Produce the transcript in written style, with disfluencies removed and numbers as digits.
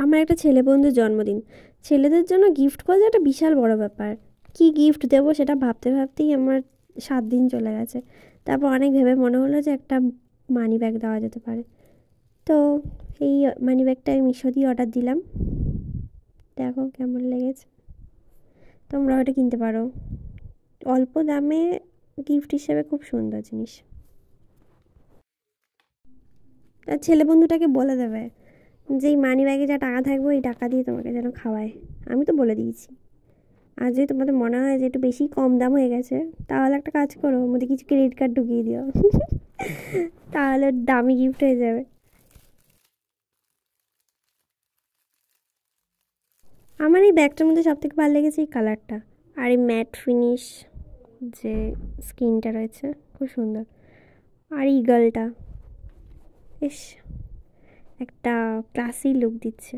আমার একটা ছেলে বন্ধুর জন্মদিন। ছেলেদের জন্য গিফট খোঁজা একটা বিশাল বড় ব্যাপার। কি গিফট দেবো সেটা ভাবতে ভাবতেই আমার 7 দিন চলে গেছে। তারপর অনেক ভেবে মনে হলো যে একটা মানি ব্যাগ দেওয়া যেতে পারে। তো এই মানি ব্যাগটা আমি মিশো দিয়ে অর্ডার দিলাম। দেখো কেমন লেগেছে। তোমরা ওটা কিনতে পারো। অল্প দামে গিফট হিসেবে খুব সুন্দর জিনিস। আর ছেলে বন্ধুটাকে বলে দেবে যে এই মানি ব্যাগে যা টাকা থাকবে ওই টাকা দিয়ে তোমাকে যেন খাওয়ায়। আমি তো বলে দিয়েছি। আর যদি তোমাদের মনে হয় যে একটু বেশি কম দাম হয়ে গেছে, তাহলে একটা কাজ করো, ওর মধ্যে কিছু ক্রেডিট কার্ড ঢুকিয়ে দিও। তাহলে দামি গিফট হয়ে যাবে। আমার এই ব্যাগটার মধ্যে সব থেকে ভালো লেগেছে এই কালারটা। আর এই ম্যাট ফিনিশ যে স্কিনটা রয়েছে, খুব সুন্দর। আর ইগলটা, ইস, একটা ক্লাসি লুক দিচ্ছে।